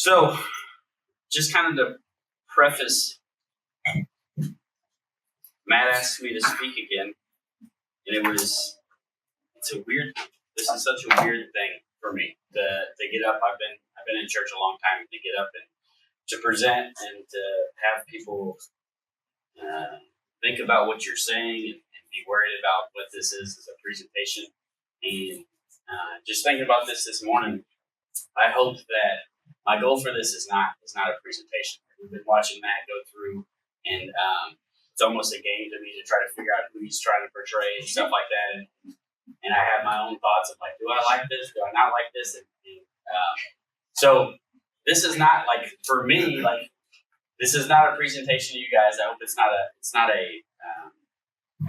So, just kind of to preface, Matt asked me to speak again, and this is such a weird thing for me to get up. I've been in church a long time, to get up and to present and to have people think about what you're saying and be worried about what this is as a presentation. And just thinking about this morning, I hope that my goal for this is not a presentation. We've been watching Matt go through, and it's almost a game to me to try to figure out who he's trying to portray and stuff like that. And I have my own thoughts of like, do I like this? Do I not like this? So this is not like, for me, like, this is not a presentation to you guys. I hope it's not a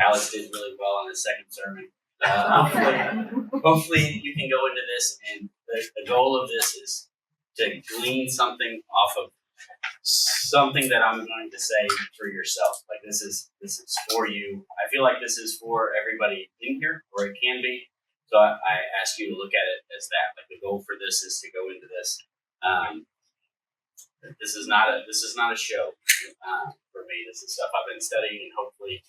Alex did really well on his second sermon. Hopefully you can go into this, and the goal of this is to glean something off of something that I'm going to say for yourself. Like this is for you. I feel like this is for everybody in here, or it can be. So I ask you to look at it as that. Like the goal for this is to go into this. This is not a show for me. This is stuff I've been studying, and hopefully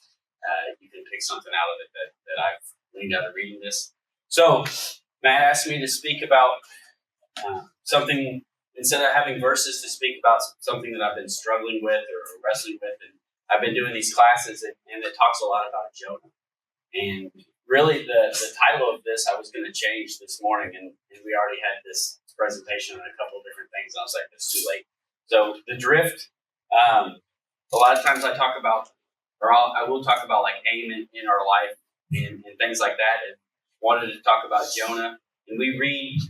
you can pick something out of it that I've gleaned out of reading this. So Matt asked me to speak about something, instead of having verses, to speak about something that I've been struggling with or wrestling with. And I've been doing these classes, and it talks a lot about Jonah. And really the title of this I was going to change this morning, and we already had this presentation on a couple of different things, and I was like, it's too late. So the drift, a lot of times I talk about, I will talk about like aim in our life and things like that, and wanted to talk about Jonah. And we read,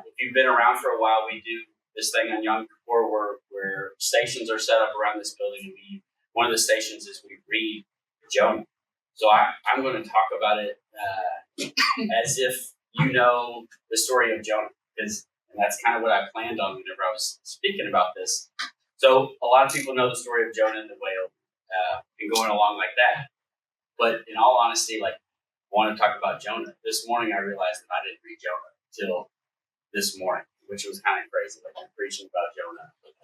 if you've been around for a while, we do this thing on Young Core where stations are set up around this building. And one of the stations is we read Jonah. So I'm going to talk about it as if you know the story of Jonah, and that's kind of what I planned on whenever I was speaking about this. So a lot of people know the story of Jonah and the whale, and going along like that. But in all honesty, like, I want to talk about Jonah. This morning I realized that I didn't read Jonah till this morning, which was kind of crazy. Like, I'm preaching about Jonah, but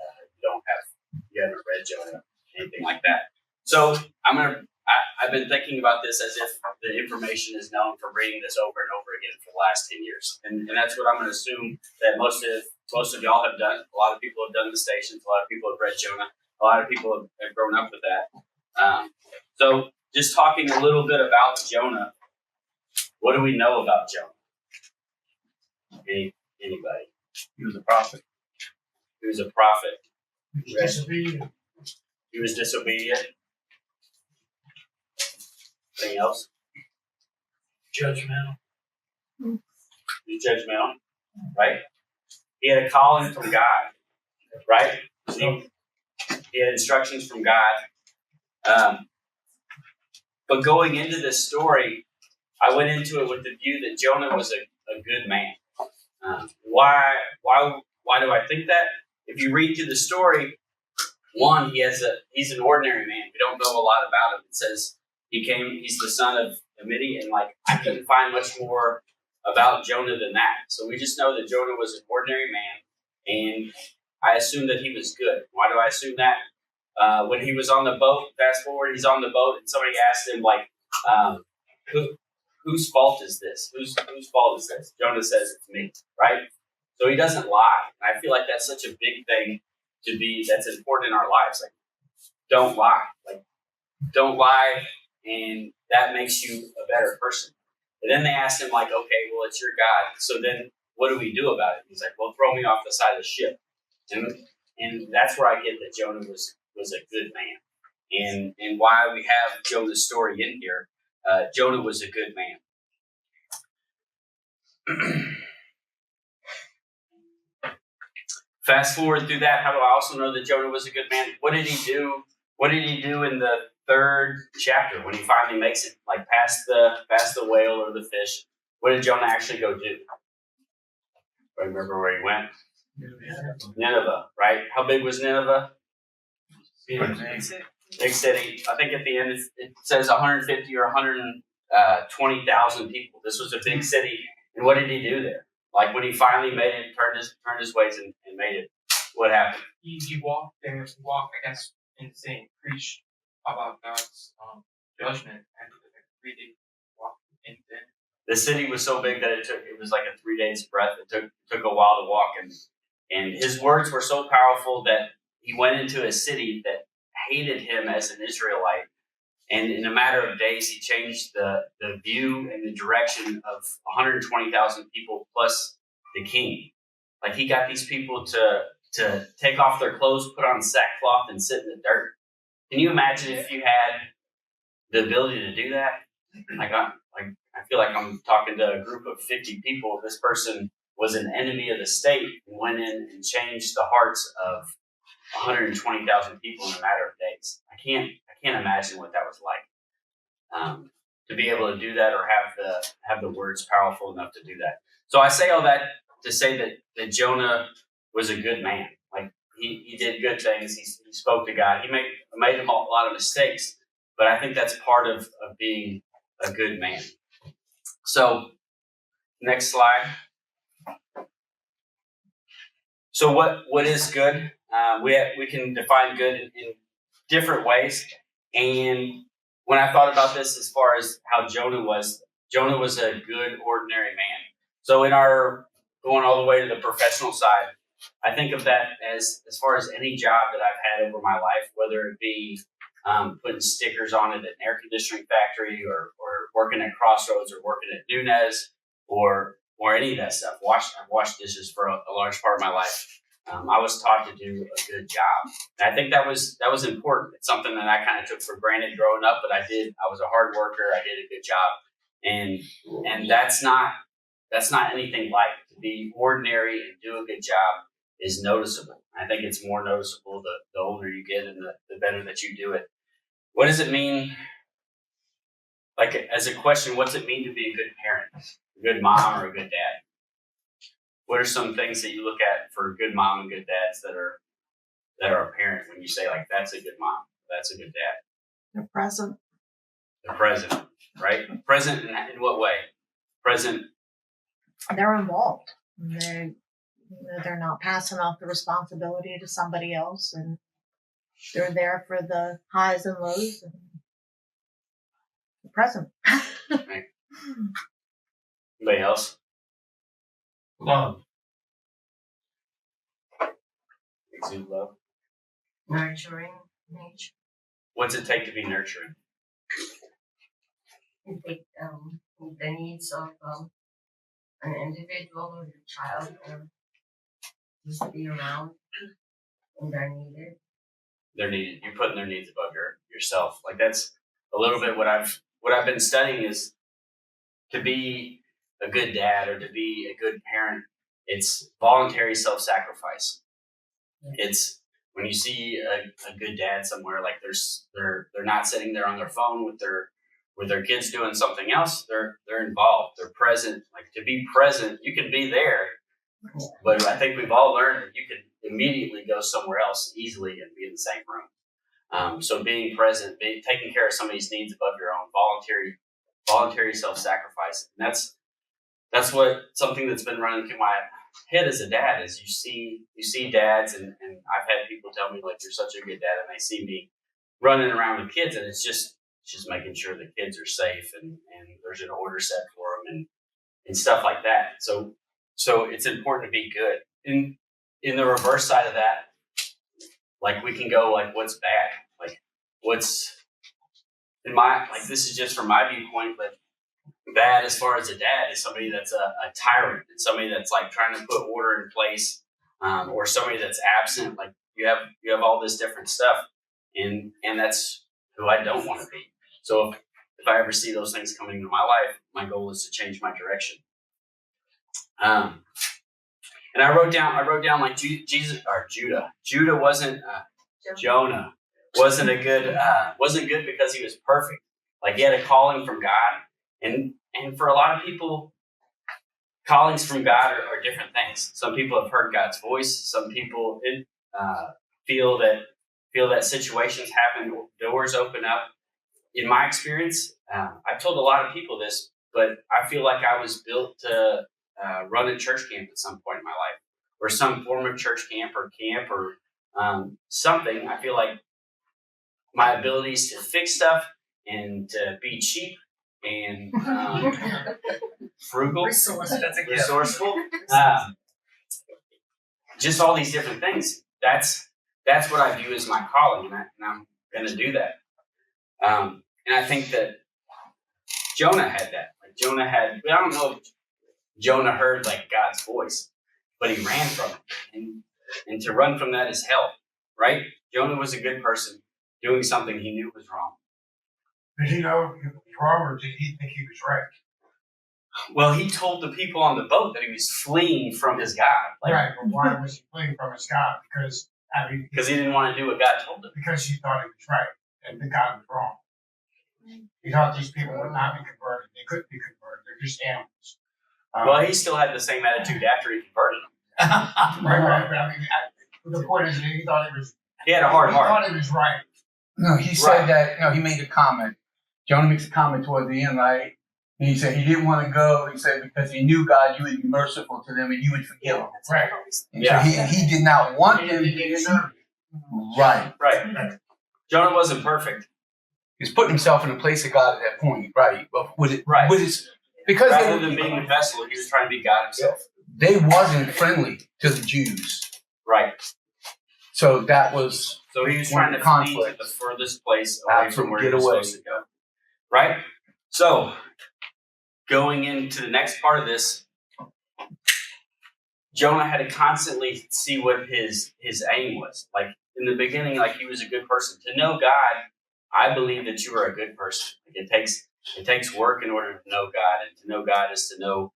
you haven't read Jonah, anything like that. So I've been thinking about this as if the information is known from reading this over and over again for the last 10 years. And that's what I'm going to assume that most of y'all have done. A lot of people have done the stations. A lot of people have read Jonah. A lot of people have grown up with that. So just talking a little bit about Jonah, what do we know about Jonah? Anybody? He was a prophet. He was a prophet. He was disobedient. He was disobedient. Anything else? Judgmental. He was judgmental, right? He had a calling from God, right? He had instructions from God. But going into this story, I went into it with the view that Jonah was a good man. Why do I think that? If you read through the story, one, he's an ordinary man. We don't know a lot about him. It says he's the son of Amidi, and like I couldn't find much more about Jonah than that. So we just know that Jonah was an ordinary man, and I assume that he was good. Why do I assume that? When he was on the boat, fast forward, he's on the boat, and somebody asked him, like, whose fault is this? Whose fault is this? Jonah says, it's me, right? So he doesn't lie. And I feel like that's such a big thing that's important in our lives. Like, don't lie. Like, don't lie, and that makes you a better person. And then they asked him, like, okay, well, it's your God. So then what do we do about it? He's like, well, throw me off the side of the ship. And that's where I get that Jonah was a good man. And why we have Jonah's story in here. Jonah was a good man. Fast forward through that, how do I also know that Jonah was a good man? What did he do? What did he do in the 3rd chapter when he finally makes it, like past the whale or the fish? What did Jonah actually go do? I remember where he went. Nineveh, right? How big was Nineveh? Big city. I think at the end it says 150 or 120,000 people. This was a big city. And what did he do there? Like when he finally made it, turned his ways and made it. What happened? He walked there, I guess, and saying, preach about God's judgment, and like 3 days walk, and then The city was so big that it was like a 3 days breath. It took a while to walk, and his words were so powerful that he went into a city that hated him as an Israelite. And in a matter of days, he changed the view and the direction of 120,000 people plus the king. Like he got these people to take off their clothes, put on sackcloth, and sit in the dirt. Can you imagine if you had the ability to do that? I feel like I'm talking to a group of 50 people. This person was an enemy of the state and went in and changed the hearts of 120,000 people in a matter of days. I can't imagine what that was like, to be able to do that or have the words powerful enough to do that. So I say all that to say that Jonah was a good man. Like he did good things. He spoke to God. He made a lot of mistakes, but I think that's part of being a good man. So next slide. So what is good? We can define good in different ways. And when I thought about this, as far as how Jonah was a good, ordinary man. So in our going all the way to the professional side, I think of that as far as any job that I've had over my life, whether it be putting stickers on it at an air conditioning factory, or working at Crossroads, or working at Nunez, or any of that stuff. I've washed dishes for a large part of my life. I was taught to do a good job. And I think that was important. It's something that I kind of took for granted growing up, but I did. I was a hard worker. I did a good job, and that's not anything light. To be ordinary and do a good job is noticeable. I think it's more noticeable the older you get and the better that you do it. What does it mean? Like, as a question, what's it mean to be a good parent, a good mom, or a good dad? What are some things that you look at for good mom and good dads that are apparent when you say, like, that's a good mom, that's a good dad? They're present. The present, right? Present in what way? Present. They're involved. They're not passing off the responsibility to somebody else, and they're there for the highs and lows. And the present. Right. Anybody else? Love. Exude love. Nurturing nature. What's it take to be nurturing? You take the needs of an individual or your child, or just be around when they're needed. They're needed. You're putting their needs above yourself. Like, that's a little bit what I've been studying, is to be a good dad or to be a good parent. It's voluntary self-sacrifice. It's when you see a good dad somewhere, like they're not sitting there on their phone with their kids doing something else. They're involved. They're present. Like, to be present, you can be there, but I think we've all learned that you can immediately go somewhere else easily and be in the same room. So being present, taking care of somebody's needs above your own, voluntary self-sacrifice. And that's what something that's been running through my head as a dad is you see dads, and I've had people tell me, like, you're such a good dad, and they see me running around with kids, and it's just making sure the kids are safe and there's an order set for them and stuff like that. So it's important to be good. In the reverse side of that, like, we can go, like, what's bad? Like, what's in my, like, this is just from my viewpoint, but bad as far as a dad is somebody that's a tyrant, and somebody that's, like, trying to put order in place, or somebody that's absent. Like, you have all this different stuff, and that's who I don't want to be. So if I ever see those things coming into my life, my goal is to change my direction. And I wrote down like Judah wasn't Jonah wasn't good because he was perfect. Like, he had a calling from God, and for a lot of people, callings from God are different things. Some people have heard God's voice. Some people feel that situations happen, doors open up. In my experience, I've told a lot of people this, but I feel like I was built to run a church camp at some point in my life. or some form of church camp or something, I feel like my abilities to fix stuff and to be cheap and frugal, resourceful, just all these different things. That's what I view as my calling, and I'm going to do that. And I think that Jonah had that. Like Jonah had, I don't know if Jonah heard like God's voice, but he ran from it. And to run from that is hell, right? Jonah was a good person doing something he knew was wrong. Did he know he was wrong, or did he think he was right? Well, he told the people on the boat that he was fleeing from his God. Like, Right, but why was he fleeing from his God? Because he didn't want to do what God told him. Because he thought he was right and the God was wrong. He thought these people would not be converted. They couldn't be converted. They're just animals. Well, he still had the same attitude after he converted them. right. But I mean, the point is, he thought he was. He had a hard heart. He thought he was right. No, he said that. No, he made a comment. Jonah makes a comment toward the end, right? And he said he didn't want to go. He said because he knew God, you would be merciful to them and you would forgive them. Right. And so he did not want them to be right. Jonah wasn't perfect. He was putting himself in the place of God at that point, right? But with his because rather than being a vessel, he was trying to be God himself. They wasn't friendly to the Jews, right? So that was he was trying to flee to the furthest place away from where he was supposed to go, right? So going into the next part of this, Jonah had to constantly see what his aim was. Like in the beginning, like he was a good person. To know God, I believe that you are a good person. Like it takes work in order to know God, and to know God is to know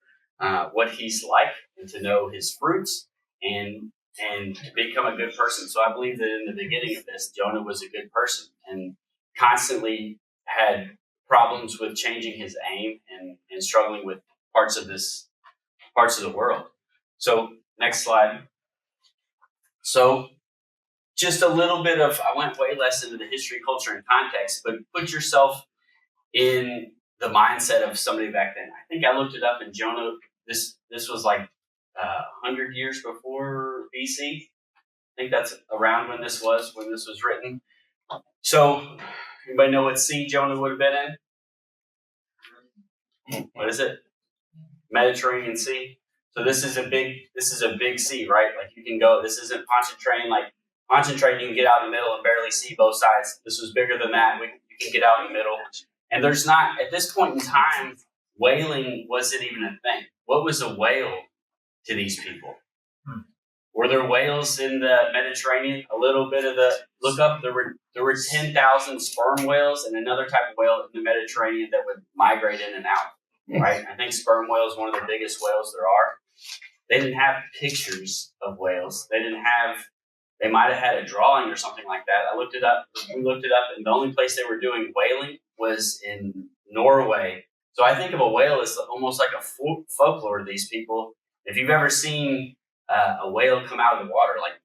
what He's like, and to know His fruits, and to become a good person. So I believe that in the beginning of this, Jonah was a good person and constantly had problems with changing his aim and struggling with parts of the world. So next slide. So just a little bit of, I went way less into the history, culture, and context, but put yourself in the mindset of somebody back then. I think I looked it up, and Jonah, this was like 100 years before BC. I think that's around when this was written. So anybody know what sea Jonah would have been in? What is it? Mediterranean Sea. So this is a big sea, right? Like you can go, this isn't Pontchartrain. Like Pontchartrain, you can get out in the middle and barely see both sides. This was bigger than that. You can get out in the middle. And there's not, at this point in time, whaling wasn't even a thing. What was a whale to these people? Were there whales in the Mediterranean? A little bit of the look up. There were 10,000 sperm whales and another type of whale in the Mediterranean that would migrate in and out. Right? I think sperm whale is one of the biggest whales there are. They didn't have pictures of whales. They might have had a drawing or something like that. We looked it up, and the only place they were doing whaling was in Norway. So I think of a whale as almost like a folklore to these people. If you've ever seen a whale come out of the water, like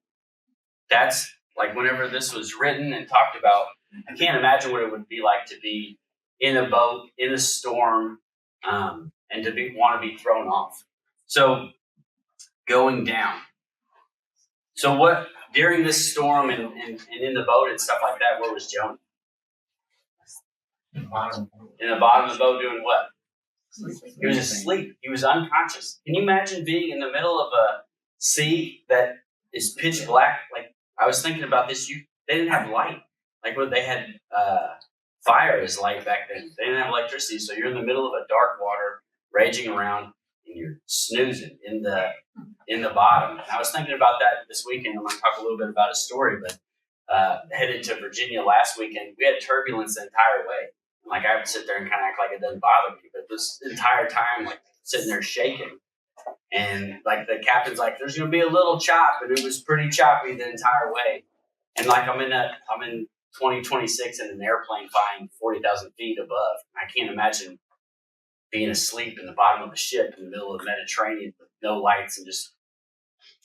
that's like whenever this was written and talked about, I can't imagine what it would be like to be in a boat, in a storm, and to want to be thrown off. So going down. So what during this storm and in the boat and stuff like that, where was Jonah? In the bottom of the boat doing what? He was asleep. He was unconscious. Can you imagine being in the middle of a sea that is pitch black? Like I was thinking about this. They didn't have light. Like what they had fire as light back then. They didn't have electricity, so you're in the middle of a dark water, raging around, and you're snoozing in the bottom. And I was thinking about that this weekend. I'm going to talk a little bit about a story, but headed to Virginia last weekend, we had turbulence the entire way. Like I would sit there and kind of act like it doesn't bother me, but this entire time, like sitting there shaking, and like the captain's like, "There's going to be a little chop," and it was pretty choppy the entire way. And like I'm in 2026 in an airplane flying 40,000 feet above. I can't imagine being asleep in the bottom of a ship in the middle of the Mediterranean with no lights and just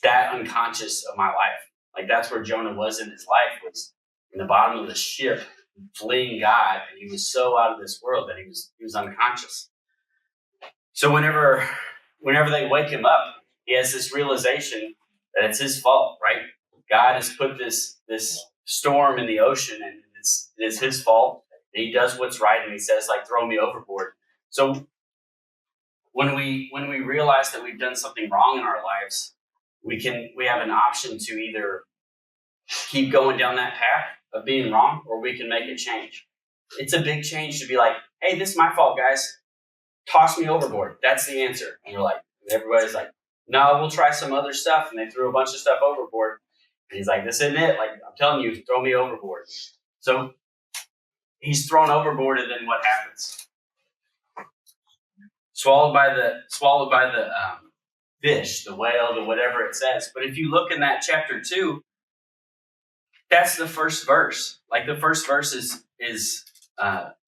that unconscious of my life. Like that's where Jonah was in his life, was in the bottom of the ship, fleeing God, and he was so out of this world that he was unconscious. So whenever they wake him up, he has this realization that it's his fault, right? God has put this storm in the ocean, and it's his fault. And he does what's right, and he says, like, throw me overboard. So when we realize that we've done something wrong in our lives, we have an option to either keep going down that path of being wrong, or we can make a change. It's a big change to be like, hey, this is my fault, guys. Toss me overboard. That's the answer. And we're like, everybody's like, no, we'll try some other stuff. And they threw a bunch of stuff overboard. And he's like, this isn't it. Like, I'm telling you, throw me overboard. So he's thrown overboard, and then what happens? Swallowed by the fish, the whale, the whatever it says. But if you look in that chapter 2, that's the first verse. Like, the first verse is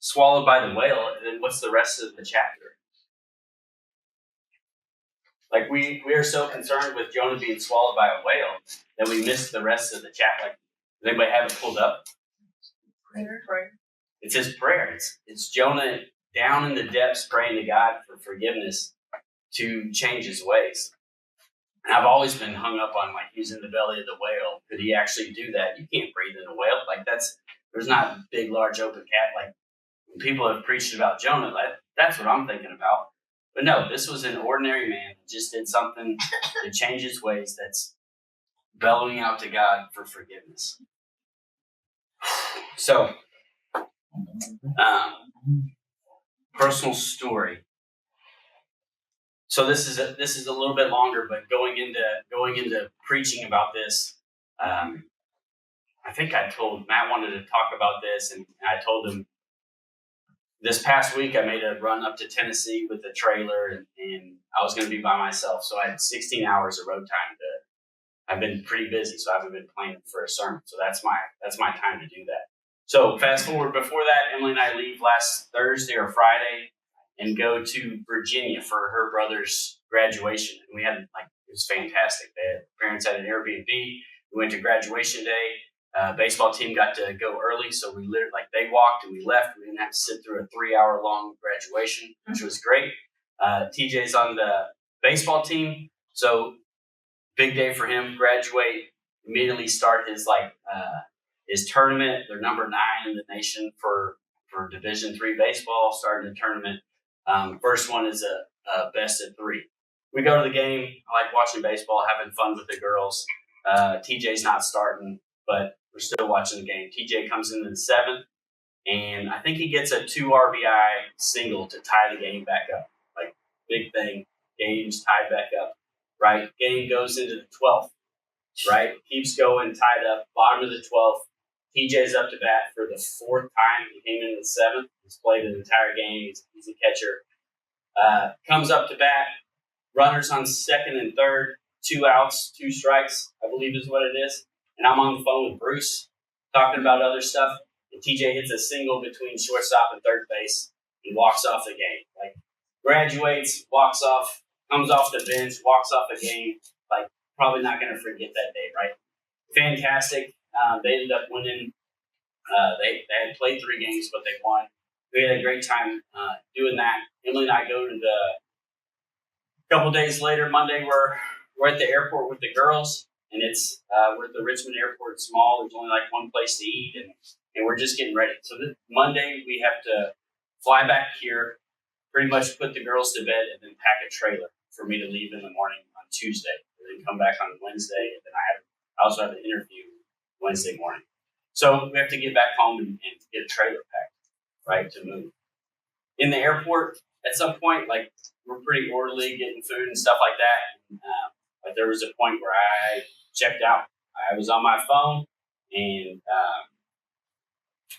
swallowed by the whale, and then what's the rest of the chapter? Like, we are so concerned with Jonah being swallowed by a whale that we miss the rest of the chapter. Like, does anybody have it pulled up? Prayer. It's his prayer. It's Jonah down in the depths praying to God for forgiveness to change his ways. And I've always been hung up on, like, he's in the belly of the whale. Could he actually do that? You can't breathe in a whale. Like, there's not big, large, open cat. Like, when people have preached about Jonah, that's what I'm thinking about. But no, this was an ordinary man who just did something to change his ways, that's bellowing out to God for forgiveness. So, personal story. So this is a little bit longer, but going into preaching about this, I think I told Matt wanted to talk about this, and I told him this past week I made a run up to Tennessee with a trailer, and I was going to be by myself, so I had 16 hours of road time. I've been pretty busy, so I haven't been planning for a sermon. So that's my time to do that. So fast forward, before that, Emily and I leave last Thursday or Friday and go to Virginia for her brother's graduation. And we had, it was fantastic. Parents had an Airbnb. We went to graduation day. Baseball team got to go early, so we literally, they walked and we left. We didn't have to sit through a 3-hour-long graduation, which was great. TJ's on the baseball team, so big day for him. Graduate, immediately start his tournament. They're number 9 in the nation for Division III baseball, starting the tournament. First one is a best of 3. We go to the game. I like watching baseball, having fun with the girls. TJ's not starting, but we're still watching the game. TJ comes into the 7th, and I think he gets a 2 RBI single to tie the game back up. Like, big thing. Game's tied back up, right? Game goes into the 12th, right? Keeps going, tied up, bottom of the 12th. TJ's up to bat for the 4th time. He came in the 7th. He's played an entire game. He's a catcher. Comes up to bat. Runners on 2nd and 3rd. 2 outs, 2 strikes, I believe is what it is. And I'm on the phone with Bruce talking about other stuff. And TJ hits a single between shortstop and third base and walks off the game. Graduates, walks off, comes off the bench, walks off the game. Probably not going to forget that day, right? Fantastic. They ended up winning. They had played 3 games, but they won. We had a great time doing that. Emily and I go to a couple days later, Monday, we're at the airport with the girls, and we're at the Richmond airport. It's small. There's only 1 place to eat, and we're just getting ready. So this Monday we have to fly back here, pretty much put the girls to bed, and then pack a trailer for me to leave in the morning on Tuesday, and then come back on Wednesday, and then I also have an interview Wednesday morning. So we have to get back home and get a trailer packed, right, to move. In the airport, at some point, we're pretty orderly, getting food and stuff like that. And, there was a point where I checked out. I was on my phone, and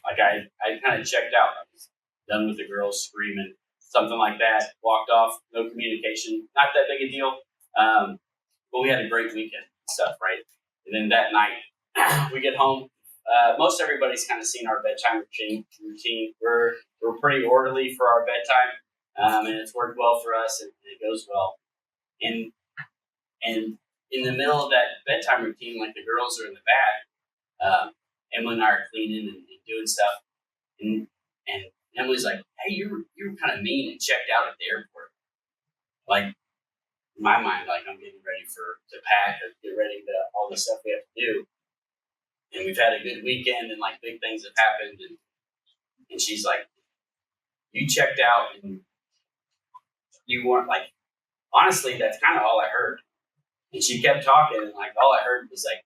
I kind of checked out. I was done with the girls screaming, something like that. Walked off, no communication, not that big a deal. But we had a great weekend and stuff, right? And then that night, we get home. Most everybody's kind of seen our bedtime routine. We're pretty orderly for our bedtime, and it's worked well for us, and it goes well. And in the middle of that bedtime routine, the girls are in the back, Emily and I are cleaning and doing stuff, and Emily's like, "Hey, you're kind of mean and checked out at the airport." in my mind, like I'm getting ready to pack or get ready to all the stuff we have to do. And we've had a good weekend and like big things have happened. And she's like, you checked out and you weren't like, honestly, that's kind of all I heard. And she kept talking and like all I heard was like,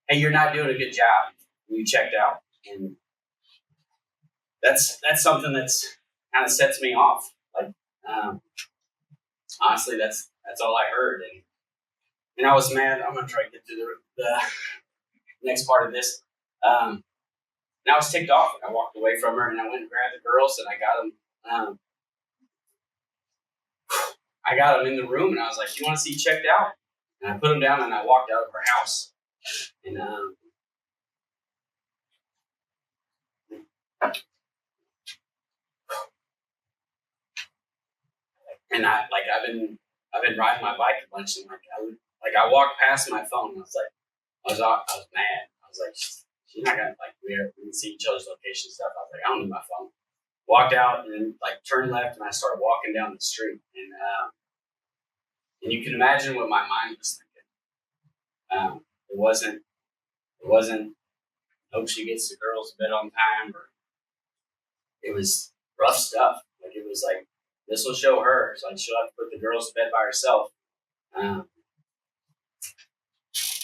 hey, you're not doing a good job. You checked out. And that's something that's kind of sets me off. Like, honestly, that's all I heard. And I was mad. I'm going to try to get through the next part of this. And I was ticked off. And I walked away from her and I went and grabbed the girls and I got them. I got them in the room and I was like, you want to see checked out? And I put them down and I walked out of her house. And I've been riding my bike a bunch and I walked past my phone and I was like, I was mad. I was like, she's not gonna like we can see each other's location stuff. I was like, I don't need my phone. Walked out and then like turned left and I started walking down the street and you can imagine what my mind was thinking. It wasn't hope she gets the girls to bed on time or it was rough stuff. Like it was like this will show her. So like she'll have to put the girls to bed by herself.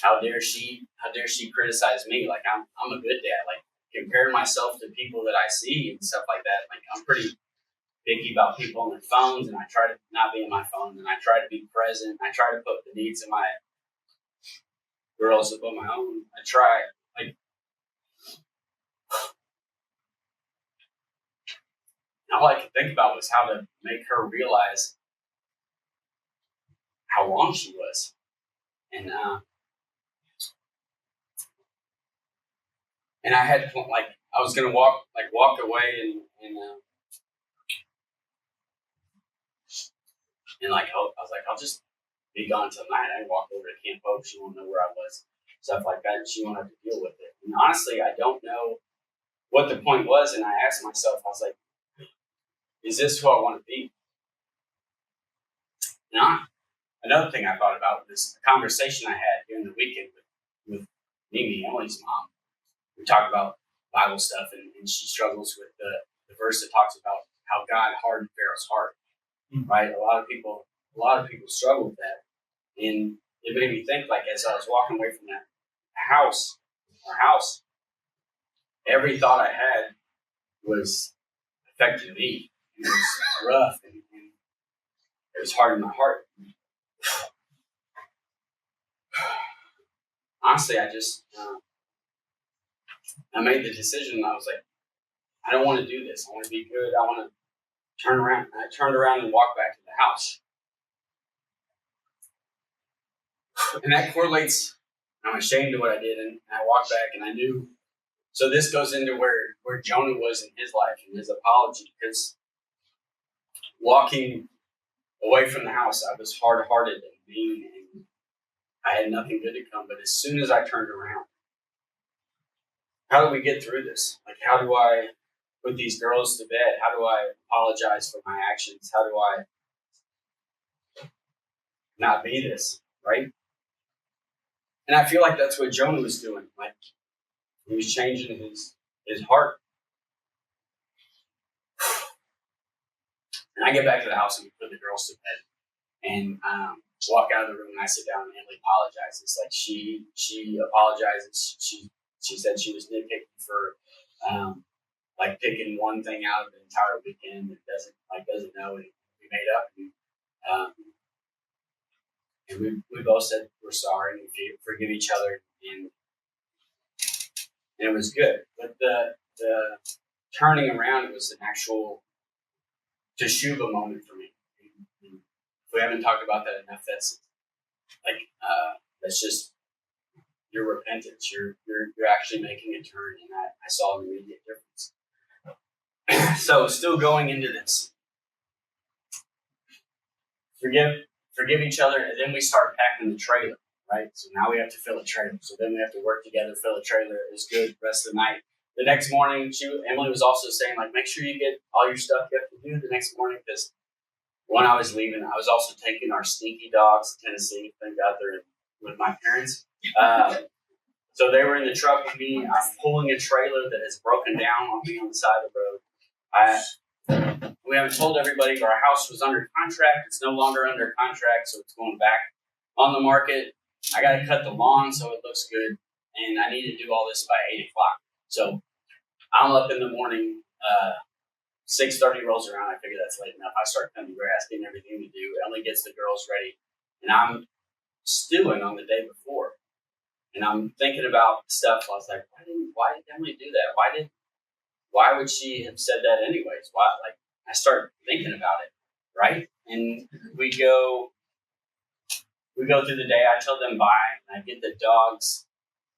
How dare she criticize me? Like I'm a good dad. Like comparing myself to people that I see and stuff like that. Like I'm pretty picky about people on their phones and I try to not be on my phone and I try to be present. I try to put the needs of my girls above my own. I try. Like all I could think about was how to make her realize how wrong she was. And I had like I was gonna walk away and like I was like I'll just be gone till night. I walked over to Camp Hope. She won't know where I was, stuff like that. And she won't have to deal with it. And honestly, I don't know what the point was. And I asked myself, I was like, is this who I want to be? And another thing I thought about was a conversation I had during the weekend with Mimi, Emily's mom. We talked about Bible stuff, and she struggles with the verse that talks about how God hardened Pharaoh's heart. Right? A lot of people struggle with that, and it made me think. Like as I was walking away from that house, every thought I had was affecting me. It was rough, and it was hard in my heart. Honestly, I just I made the decision. And I was like, I don't want to do this. I want to be good. I want to turn around. I turned around and walked back to the house. And that correlates. I'm ashamed of what I did. And I walked back and I knew. So this goes into where Jonah was in his life and his apology. Because walking away from the house, I was hard-hearted and mean. And I had nothing good to come. But as soon as I turned around, how do we get through this? Like, how do I put these girls to bed? How do I apologize for my actions? How do I not be this, right? And I feel like that's what Jonah was doing. Like, he was changing his heart. And I get back to the house and we put the girls to bed. And walk out of the room and I sit down and Emily apologizes. Like, she apologizes. She said she was nitpicking for like picking one thing out of the entire weekend and doesn't know, and we made up and we both said we're sorry and forgive each other and it was good. But the turning around was an actual teshuva moment for me. And if we haven't talked about that enough, that's like that's just your repentance. You're actually making a turn, and I saw an immediate difference. So, still going into this, forgive each other, and then we start packing the trailer, right? So now we have to fill a trailer. So then we have to work together, fill a trailer. It was good the rest of the night. The next morning, Emily was also saying, like, make sure you get all your stuff you have to do the next morning because when I was leaving, I was also taking our stinky dogs to Tennessee. Thank God they're with my parents. So they were in the truck with me. I'm pulling a trailer that is broken down on me on the side of the road. We haven't told everybody, but our house was under contract. It's no longer under contract, so it's going back on the market. I got to cut the lawn so it looks good, and I need to do all this by 8 o'clock. So I'm up in the morning. 6:30 rolls around. I figure that's late enough. I start cutting grass, getting everything to do. Emily gets the girls ready, and I'm stewing on the day before. And I'm thinking about stuff. I was like, why did Emily do that? Why would she have said that anyways? Why? Like, I start thinking about it, right? And we go through the day. I tell them bye, and I get the dogs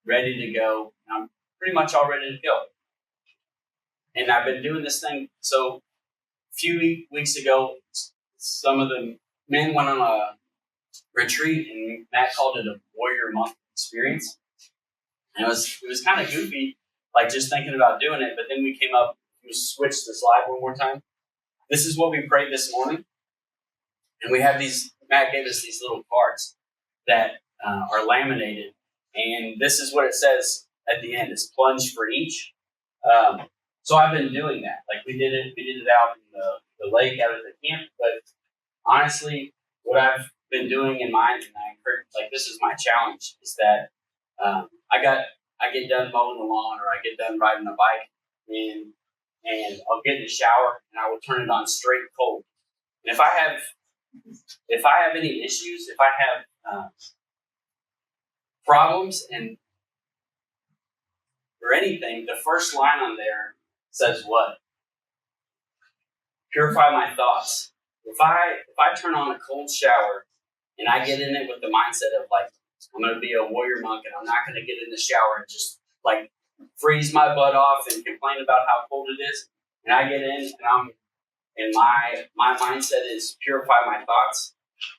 ready to go. And I'm pretty much all ready to go. And I've been doing this thing. So a few weeks ago, some of the men went on a retreat, and Matt called it a warrior month experience. And it was kind of goofy, like just thinking about doing it. But then we switched the slide one more time. This is what we prayed this morning. And we have these, Matt gave us these little cards that are laminated. And this is what it says at the end. It's plunge for each. So I've been doing that. Like we did it out in the lake out at the camp. But honestly, what I've been doing in mine, and I encourage, like this is my challenge, is that I get done mowing the lawn or I get done riding the bike and I'll get in the shower and I will turn it on straight cold. And if I have any issues, if I have problems or anything, the first line on there says what? Purify my thoughts. If I turn on a cold shower and I get in it with the mindset of like, I'm going to be a warrior monk and I'm not going to get in the shower and just like freeze my butt off and complain about how cold it is. And I get in and my mindset is purify my thoughts.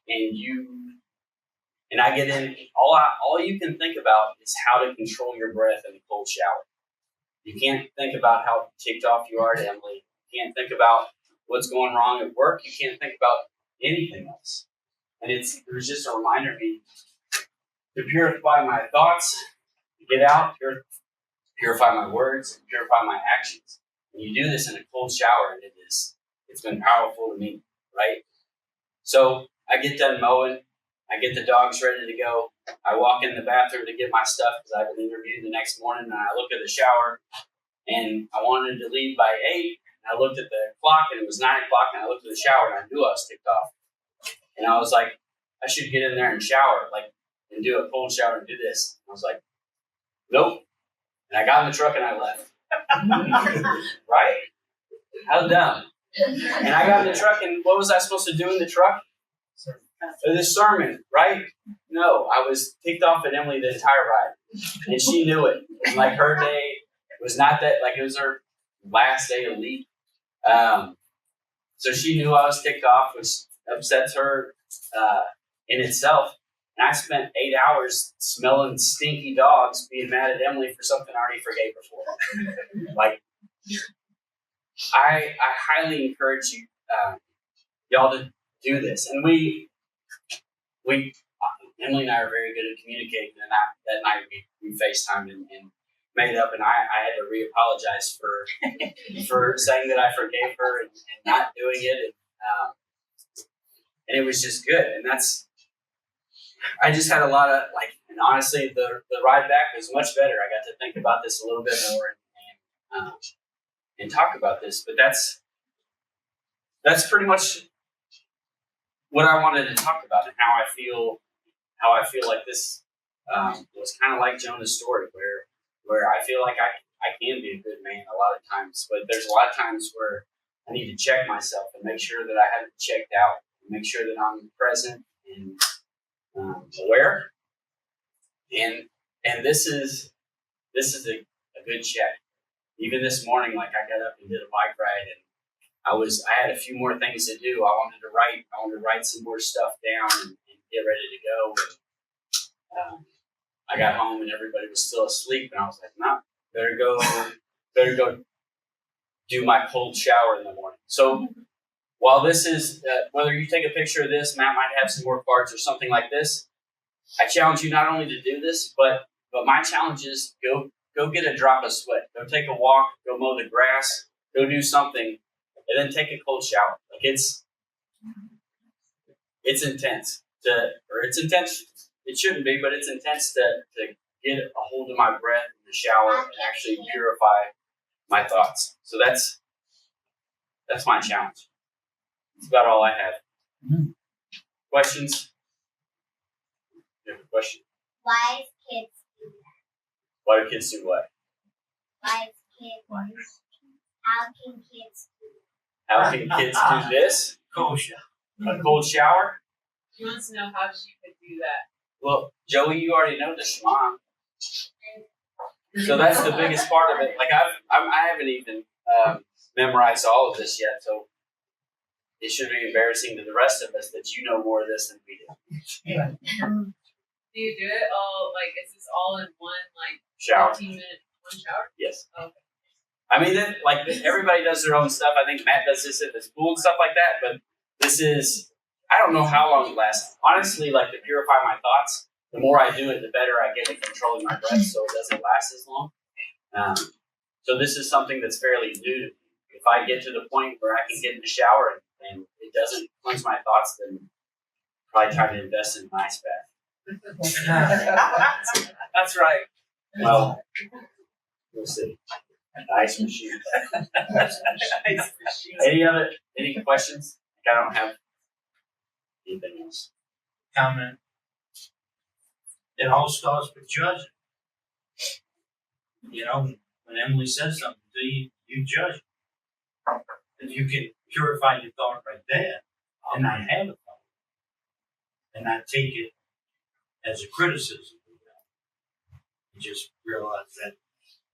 And I get in, all you can think about is how to control your breath in a cold shower. You can't think about how ticked off you are at Emily. You can't think about what's going wrong at work. You can't think about anything else. And it was just a reminder to me to purify my thoughts, to get out, purify my words, and purify my actions. And you do this in a cold shower, and it's been powerful to me, right? So I get done mowing, I get the dogs ready to go. I walk in the bathroom to get my stuff because I have an interview the next morning, and I look at the shower, and I wanted to leave by 8. And I looked at the clock, and it was 9 o'clock, and I looked at the shower, and I knew I was ticked off. And I was like, I should get in there and shower, and do a cold shower and do this. And I was like, nope. And I got in the truck and I left. Right? How dumb. And I got in the truck, and what was I supposed to do in the truck? This sermon, right? No, I was ticked off at Emily the entire ride. And she knew it. And like her day was not that, like it was her last day of leave. So she knew I was ticked off, which upsets her in itself. And I spent 8 hours smelling stinky dogs, being mad at Emily for something I already forgave her for. Like, I highly encourage you, y'all to do this. And Emily and I are very good at communicating. And that night we FaceTimed and made up. And I had to re-apologize for saying that I forgave her and not doing it. And it was just good. And I just had a lot of and honestly, the ride back was much better. I got to think about this a little bit more and talk about this. But that's pretty much what I wanted to talk about and how I feel like this was kind of like Jonah's story, where I feel like I can be a good man a lot of times, but there's a lot of times where I need to check myself and make sure that I haven't checked out, and make sure that I'm present and aware. And this is a good check. Even this morning, like I got up and did a bike ride, and I had a few more things to do. I wanted to write some more stuff down and get ready to go. And I got home and everybody was still asleep, and I was like, no, better go do my cold shower in the morning. So while this is, whether you take a picture of this, Matt might have some more cards or something like this. I challenge you not only to do this, but my challenge is go get a drop of sweat. Go take a walk. Go mow the grass. Go do something, and then take a cold shower. Like it's intense it's intense. It shouldn't be, but it's intense to get a hold of my breath in the shower and actually purify my thoughts. So that's my challenge. That's about all I have. Mhm. Questions? You have a question? Why is kids do that? Why do kids do what? Why is kids? How can kids do that? How can kids do this? Kosher. A cold shower? He wants to know how she could do that. Well, Joey, you already know the Shema. So that's the biggest part of it. Like I haven't even memorized all of this yet, so it should be embarrassing to the rest of us that you know more of this than we do. Do you do it all, like, is this all in one, like, Shower? 15-minute one shower? Yes. Okay. I mean, everybody does their own stuff. I think Matt does this at the school and stuff like that, but this is, I don't know how long it lasts. Honestly, like, to purify my thoughts, the more I do it, the better I get at controlling my breath, so it doesn't last as long. So this is something that's fairly new to me. If I get to the point where I can get in the shower and it doesn't cleanse my thoughts, then probably time to invest in an ice bath. That's right. Well, we'll see. Ice machine. Any questions? I don't have anything else. Comment. It all starts with judging. You know, when Emily says something to you, you judge it. And you can purify your thought right there and not have a thought. And not take it as a criticism. You just realize that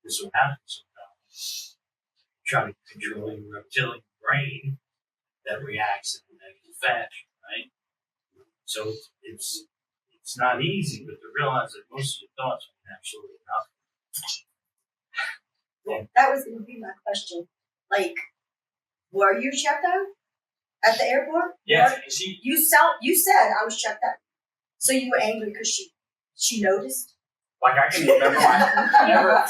this will happen sometimes. Try to control your reptilian brain that reacts in a negative fashion, right? So it's not easy, but to realize that most of your thoughts are absolutely nothing. That was going to be my question. Like, were you checked out at the airport? Yeah, You said I was checked out. So you were angry because she noticed? like I can remember my never.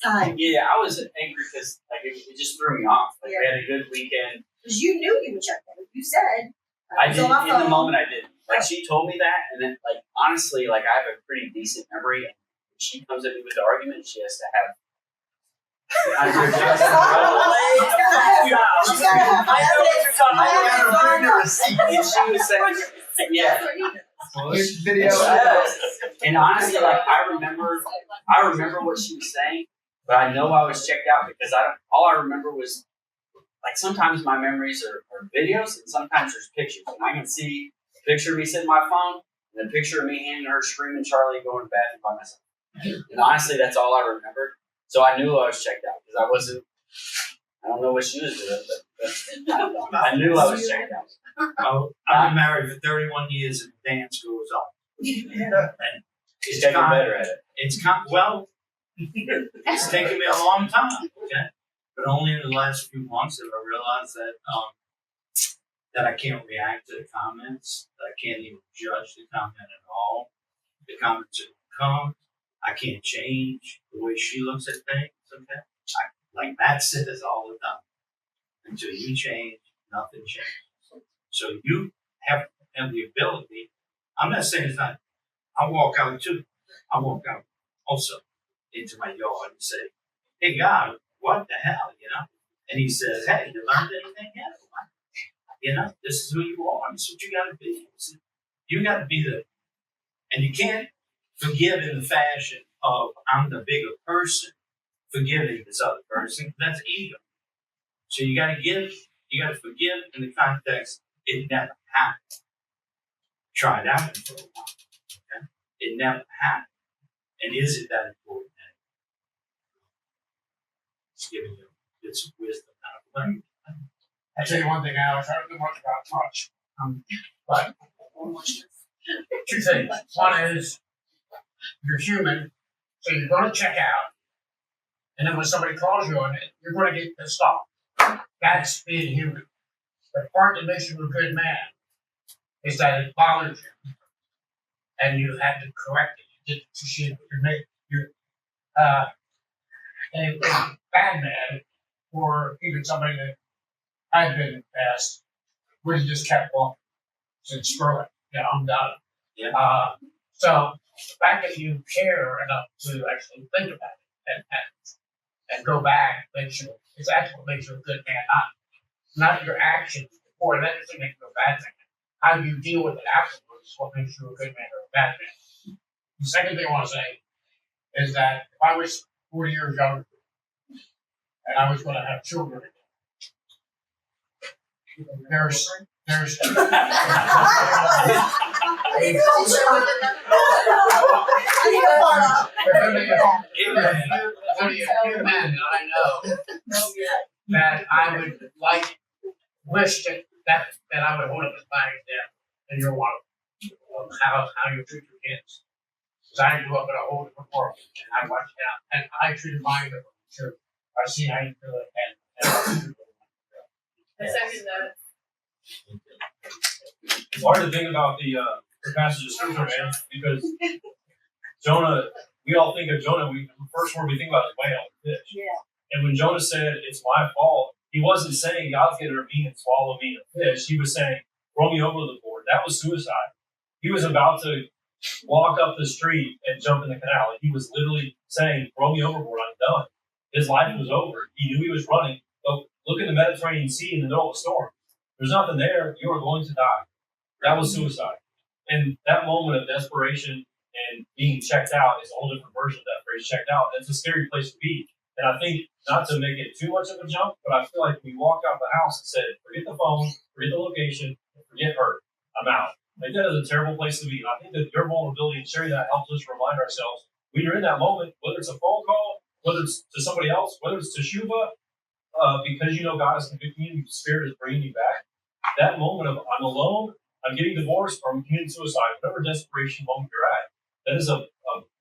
Time. Yeah, I was angry because like it just threw me off. Like we Yeah. had a good weekend. Because you knew you were checked out. You said. I was did on my in the phone. moment. I did. Like she told me that, and then like honestly, like I have a pretty decent memory. And when she comes at me with the argument, she has to have. And she was saying, yeah. Video. And honestly, like I remember what she was saying, but I know I was checked out because all I remember was like sometimes my memories are videos and sometimes there's pictures. And I can see a picture of me sitting on my phone and a picture of me handing her screaming Charlie going to the bathroom by myself. And honestly, that's all I remember. So I knew I was checked out because I don't know what she was doing, but I knew I was checked out. Oh, I've been married for 31 years and the dance goes on. And She's getting better at it. it's taken me a long time, okay? But only in the last few months have I realized that I can't react to the comments, that I can't even judge the comment at all. The comments are come. I can't change the way she looks at things, okay? Like Matt says all the time, until you change, nothing changes. So you have the ability. I'm not saying it's not. I walk out too. I walk out also into my yard and say, "Hey God, what the hell?" You know. And he says, "Hey, you learned anything yet? You know, this is who you are. This is what you got to be. You got to be and you can't forgive in the fashion of I'm the bigger person forgiving this other person. That's ego. So you got to forgive in the context it never happened. Try it out for a while. Okay? It never happened. And is it that important? It's giving you bits of wisdom out of learning. I'll tell you one thing, Alex. I don't know much about touch. But two things. One is you're human, so you're going to check out. And then when somebody calls you on it, you're going to get pissed off. That's being human. the part that makes you a good man is that it bothered you, and you had to correct it. You did you're a bad man, or even somebody that I've been in the past, would have just kept walking. Said, screw it, I'm done. Yeah. So the fact that you care enough to actually think about it and go back makes you, it's actually what makes you a good man, not your actions before that doesn't make you a bad man. How you deal with it afterwards is what makes you a good man or a bad man. The second thing I want to say is that if I was 40 years younger and I was going to have children, there's only a few men that I know that I would wish that I would hold up his flag there, and you're one of them. How you treat your kids. Because I grew up in a whole different world, and I watched that, and I treated mine differently too. I see how you do it, and I second that. It's hard to think about the passage of scripture, man, because Jonah, we all think of Jonah, the first word we think about is whale, fish. Yeah. And when Jonah said, it's my fault, he wasn't saying God's going to intervene and swallow me in a fish. He was saying, throw me over the board. That was suicide. He was about to walk up the street and jump in the canal. He was literally saying, throw me overboard, I'm done. His life was over. He knew he was running. But look at the Mediterranean Sea in the middle of a storm. There's nothing there. You are going to die. That was suicide. And that moment of desperation and being checked out is a whole different version of that phrase, checked out. It's a scary place to be. And I think, not to make it too much of a jump, but I feel like we walked out the house and said, forget the phone, forget the location, forget her. I'm out. Like, that is a terrible place to be. And I think that your vulnerability and sharing that helps us remind ourselves when you're in that moment, whether it's a phone call, whether it's to somebody else, whether it's teshuva, because you know God is convicting you, the Spirit is bringing you back. That moment of I'm alone, I'm getting divorced, or I'm committing suicide, whatever desperation moment you're at, that is a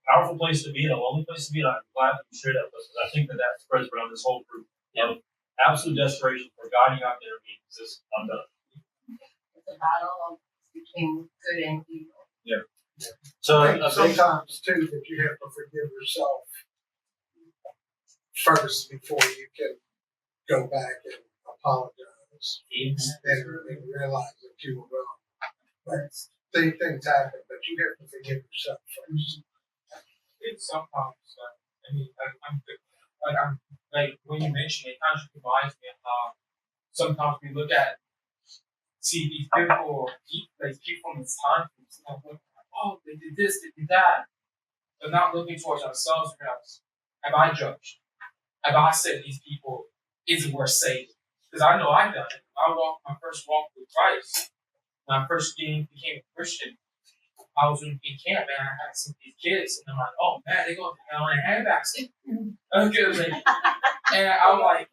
powerful place to be and a lonely place to be. And I'm glad that you share that with us. I think that spreads around this whole group of absolute desperation for God you have to intervene. I'm done. It's a battle between good and evil. Yeah. So sometimes too that you have to forgive yourself first before you can go back and apologize and realize that you were wrong. But things happen, but you have to forgive yourself first. It's sometimes, I'm like when you mention it, it kind of reminds me of how sometimes we see these people, like people from this time, oh, they did this, they did that, but not looking towards ourselves. Perhaps, have I judged? Have I said these people isn't worth saving? Because I know I've done it. I walked my first walk with Christ. When I first became a Christian, I was in camp, man. I had some of these kids, and I'm like, oh man, they go to hell in a handbasket. And I'm like,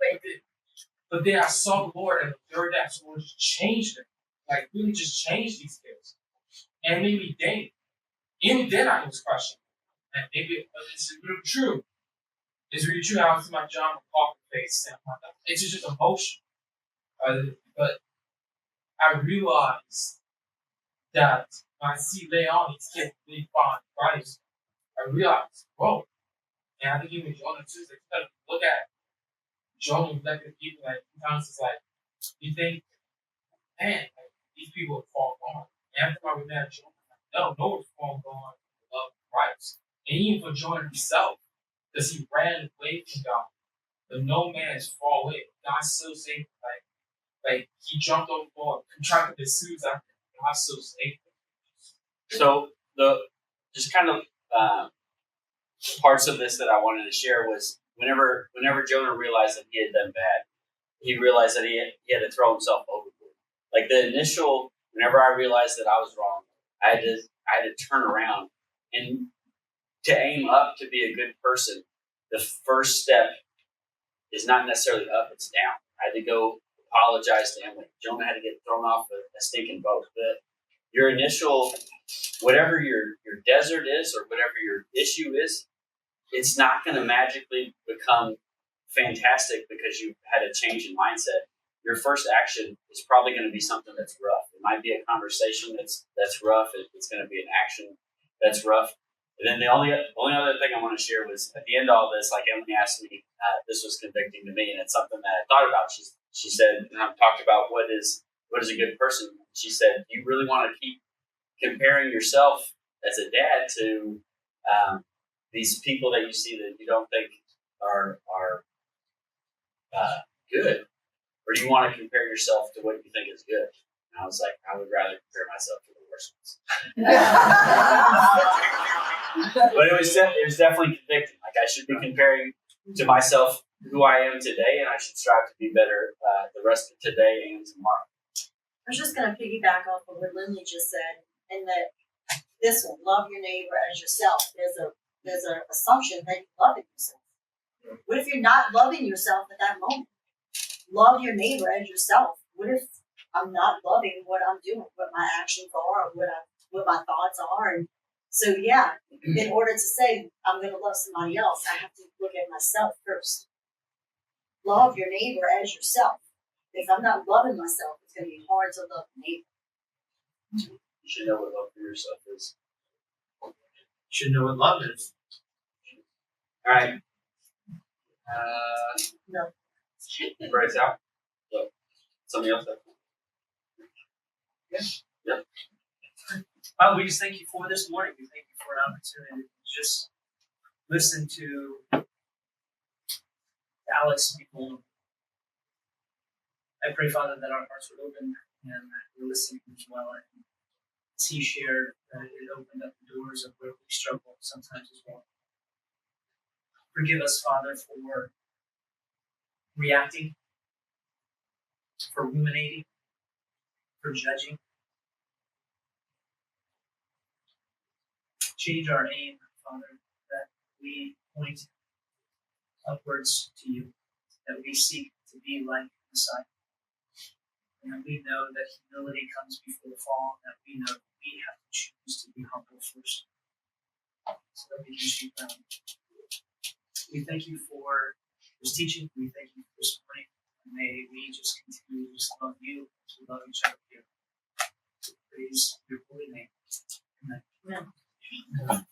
but then I saw the Lord, and the third day, the Lord just changed them. Like, really just changed these kids. And made me think. Even then, I was questioning. And maybe this is really true. It's really true. I was in my John McCoffin face, and I'm like, it's just emotion. But I realized that when I see Leon, these kids really find Christ, I realized, whoa. And I think even Jonah too, is like, look at Jonah, look at people like sometimes it's like, you think, man, like, these people have fallen gone. And after I met Jonah, no one's fallen gone in the love of Christ. And even for Jonah himself, because he ran away from God. But no man has fallen away. God still saved him. Like he jumped overboard, tried to get suicide. God still saved him. So the just kind of parts of this that I wanted to share was whenever Jonah realized that he had done bad, he realized that he had to throw himself overboard. Like the initial, whenever I realized that I was wrong, I had to turn around and to aim up to be a good person. The first step is not necessarily up; it's down. I had to go apologize to him. Like Jonah had to get thrown off a stinking boat. But your initial, whatever your desert is or whatever your issue is, it's not going to magically become fantastic because you had a change in mindset. your first action is probably going to be something that's rough. It might be a conversation that's rough. It's going to be an action that's rough. And then the only other thing I want to share was at the end of all this, like Emily asked me, this was convicting to me, and it's something that I thought about. She said, and I've talked about what is a good person. She said, you really want to keep comparing yourself as a dad to these people that you see that you don't think are good, or you want to compare yourself to what you think is good. And I was like, I would rather compare myself to the worst ones. But it was definitely convicting. Like, I should be comparing to myself who I am today, and I should strive to be better the rest of today and tomorrow. I was just going to piggyback off of what Lindley just said, and that this one, love your neighbor as yourself. There's an assumption that you're loving yourself. What if you're not loving yourself at that moment? Love your neighbor as yourself. What if I'm not loving what I'm doing, what my actions are, or what my thoughts are? And so, yeah, in order to say I'm going to love somebody else, I have to look at myself first. Love your neighbor as yourself. If I'm not loving myself, it's going to be hard to love the neighbor. You should know what love for yourself is. You should know what love is. All right. No. Brace out. So, somebody else? Yeah. Father, we just thank you for this morning. We thank you for an opportunity to just listen to Alex be vulnerable. I pray, Father, that our hearts would open and we're listening as well. And as he shared, that it opened up the doors of where we struggle sometimes as well. Forgive us, Father, for reacting, for ruminating, for judging. Change our aim, Father, that we point upwards to you, that we seek to be like Messiah. And we know that humility comes before the fall, and that we know that we have to choose to be humble first, so that we can shoot down. We thank you for this teaching. We thank you for this morning. And may we just continue to just love you, to love each other here. Praise your holy name. Amen. Amen.